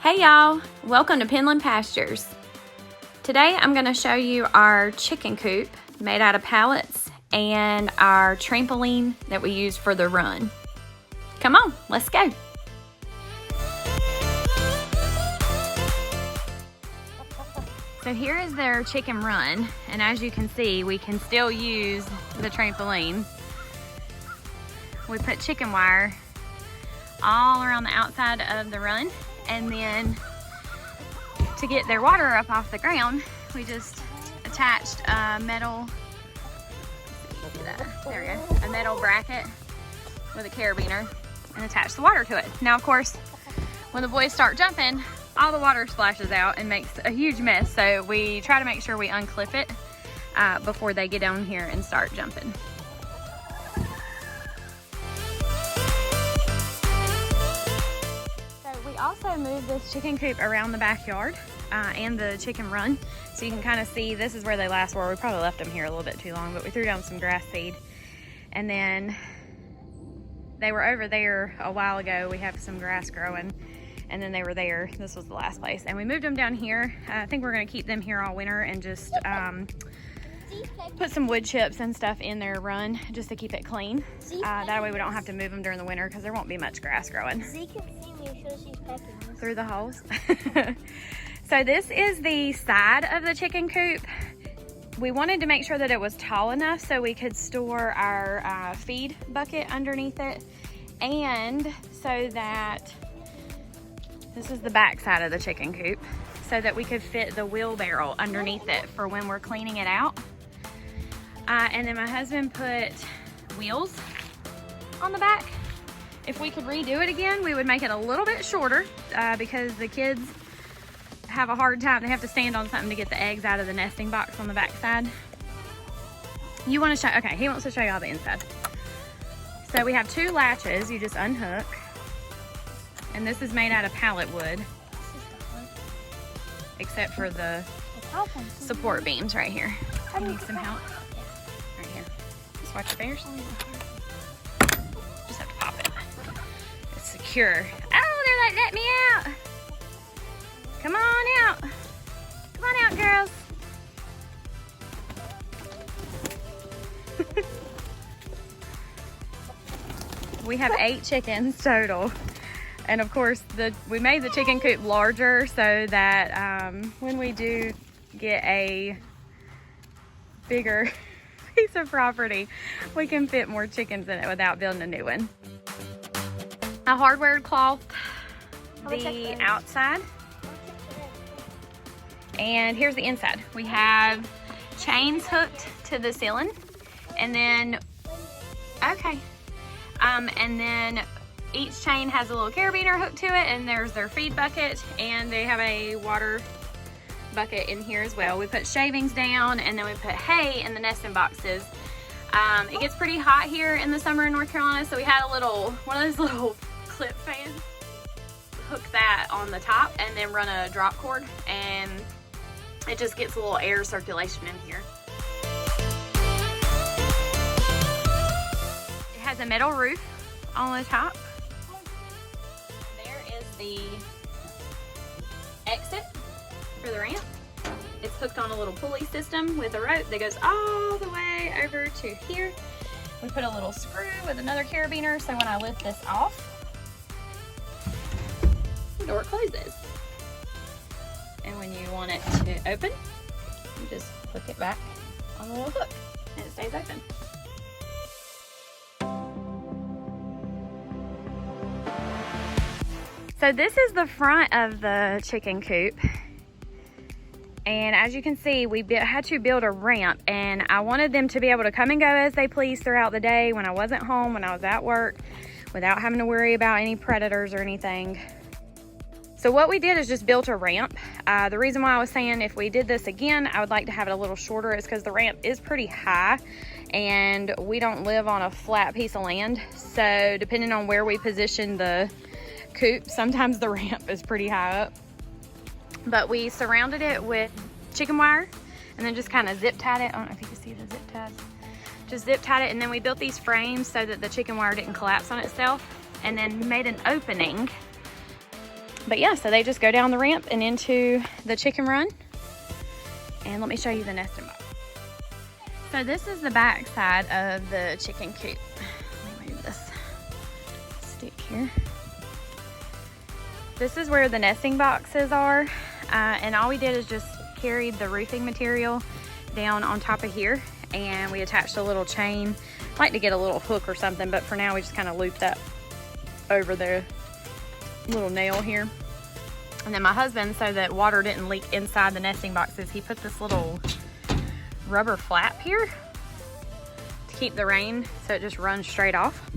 Hey y'all, welcome to Penland Pastures. Today I'm going to show you our chicken coop made out of pallets and our trampoline that we use for the run. Come on, let's go. So here is their chicken run, and as you can see, we can still use the trampoline. We put chicken wire all around the outside of the run, and then to get their water up off the ground, we just attached a metal, there we go, a metal bracket with a carabiner and attached the water to it. Now, of course, when the boys start jumping, all the water splashes out and makes a huge mess. So we try to make sure we unclip it before they get down here and start jumping. We also moved this chicken coop around the backyard and the chicken run, so you can kind of see this is where they last were. We probably left them here a little bit too long, but we threw down some grass seed, and then they were over there a while ago. We have some grass growing, and then they were there. This was the last place, and we moved them down here. I think we're going to keep them here all winter and just put some wood chips and stuff in their run just to keep it clean. That way we don't have to move them during the winter because there won't be much grass growing. Z can see me, so she's pecking through the holes. So this is the side of the chicken coop. We wanted to make sure that it was tall enough so we could store our feed bucket underneath it, and so that this is the back side of the chicken coop, so that we could fit the wheelbarrow underneath it for when we're cleaning it out. And then my husband put wheels on the back. If we could redo it again, we would make it a little bit shorter because the kids have a hard time. They have to stand on something to get the eggs out of the nesting box on the back side. You want to show? Okay, he wants to show you all the inside. So we have two latches you just unhook, and this is made out of pallet wood, except for the support beams right here. You need some help? Right here. Just watch your fingers. Just have to pop it. It's secure. Oh, they're like, let me out. Come on out. Come on out, girls. We have 8 chickens total. And of course, we made the chicken coop larger so that when we do get a bigger piece of property, we can fit more chickens in it without building a new one. A hardware cloth, the outside, and here's the inside. We have chains hooked to the ceiling, and then, okay, and then each chain has a little carabiner hooked to it, and there's their feed bucket, and they have a water bucket in here as well. We put shavings down, and then we put hay in the nesting boxes. It gets pretty hot here in the summer in North Carolina, so we had one of those little clip fans. Hook that on the top and then run a drop cord, and it just gets a little air circulation in here. It has a metal roof on the top. There is the exit for the ramp. It's hooked on a little pulley system with a rope that goes all the way over to here. We put a little screw with another carabiner, so when I lift this off, the door closes. And when you want it to open, you just hook it back on the little hook and it stays open. So this is the front of the chicken coop. And as you can see, we had to build a ramp, and I wanted them to be able to come and go as they please throughout the day when I wasn't home, when I was at work, without having to worry about any predators or anything. So what we did is just built a ramp. The reason why I was saying if we did this again, I would like to have it a little shorter is because the ramp is pretty high, and we don't live on a flat piece of land. So depending on where we position the coop, sometimes the ramp is pretty high up. But we surrounded it with chicken wire and then just kind of zip tied it. I don't know if you can see the zip ties. Just zip tied it, and then we built these frames so that the chicken wire didn't collapse on itself, and then made an opening But yeah, so they just go down the ramp and into the chicken run. And let me show you the nesting box. So this is the back side of the chicken coop. Let me move this stick here. This is where the nesting boxes are. And all we did is just carried the roofing material down on top of here. And we attached a little chain. I'd like to get a little hook or something, but for now we just kind of looped that over the little nail here. And then my husband, so that water didn't leak inside the nesting boxes, he put this little rubber flap here to keep the rain so it just runs straight off.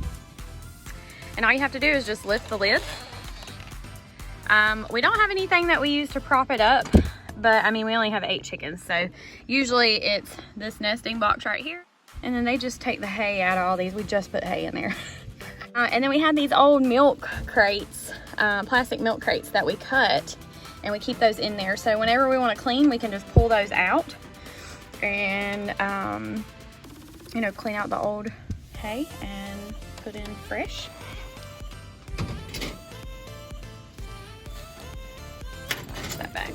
And all you have to do is just lift the lid. We don't have anything that we use to prop it up, but I mean, we only have 8 chickens, so usually it's this nesting box right here. And then they just take the hay out of all these. We just put hay in there. And then we had these old milk crates, plastic milk crates that we cut, and we keep those in there. So whenever we want to clean, we can just pull those out and, you know, clean out the old hay and put in fresh. Push that back.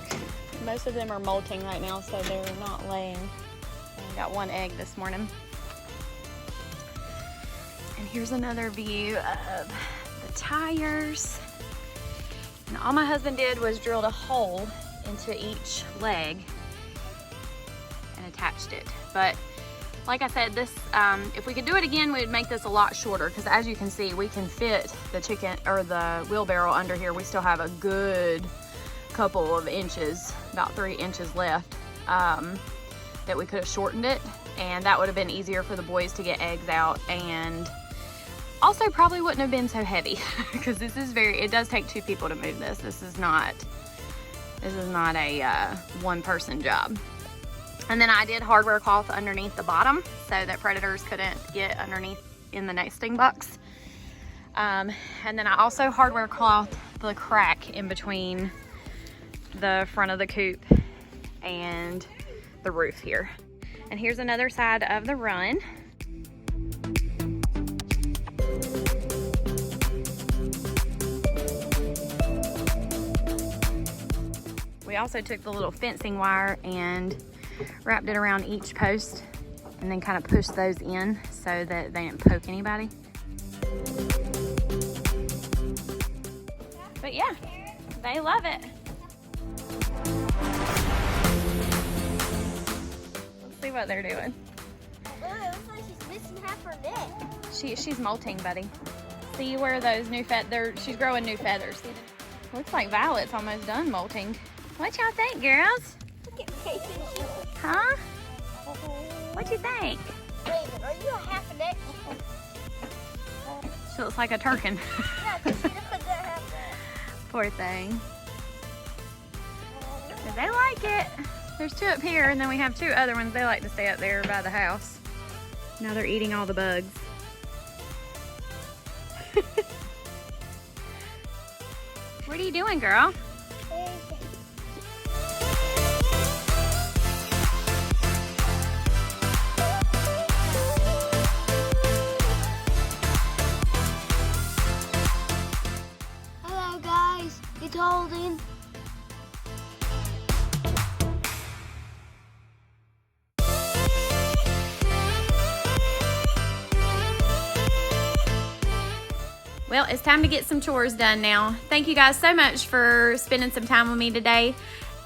Most of them are molting right now, so they're not laying. I got 1 egg this morning. And here's another view of the tires. And all my husband did was drilled a hole into each leg and attached it. But like I said, this, if we could do it again, we'd make this a lot shorter, because as you can see, we can fit the chicken or the wheelbarrow under here. We still have a good couple of inches, about 3 inches left, that we could have shortened it, and that would have been easier for the boys to get eggs out, and also probably wouldn't have been so heavy, because this is it does take 2 people to move this. This is not a 1-person job. And then I did hardware cloth underneath the bottom so that predators couldn't get underneath in the nesting box. And then I also hardware cloth the crack in between the front of the coop and the roof here. And here's another side of the run. We also took the little fencing wire and wrapped it around each post and then kind of pushed those in so that they didn't poke anybody. But yeah, they love it. Let's see what they're doing. Oh, it looks like she's missing half her neck. She's molting, buddy. See where those new she's growing new feathers. Looks like Violet's almost done molting. What y'all think, girls? Look at me. Huh? What you think? Raven, are you a half a neck? She looks like a turkin. Yeah, because she didn't put that half neck. Poor thing. But they like it. There's 2 up here, and then we have 2 other ones. They like to stay up there by the house. Now they're eating all the bugs. What are you doing, girl? Hello guys, it's Holden. Well, it's time to get some chores done now. Thank you guys so much for spending some time with me today.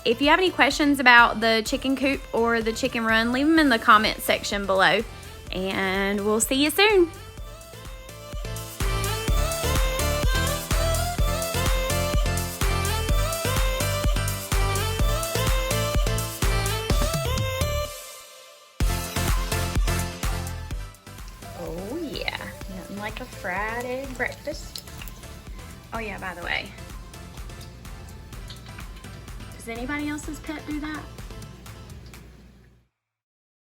If you have any questions about the chicken coop or the chicken run, leave them in the comment section below. And we'll see you soon. Oh yeah, nothing like a fried egg breakfast. Oh yeah, by the way, does anybody else's pet do that?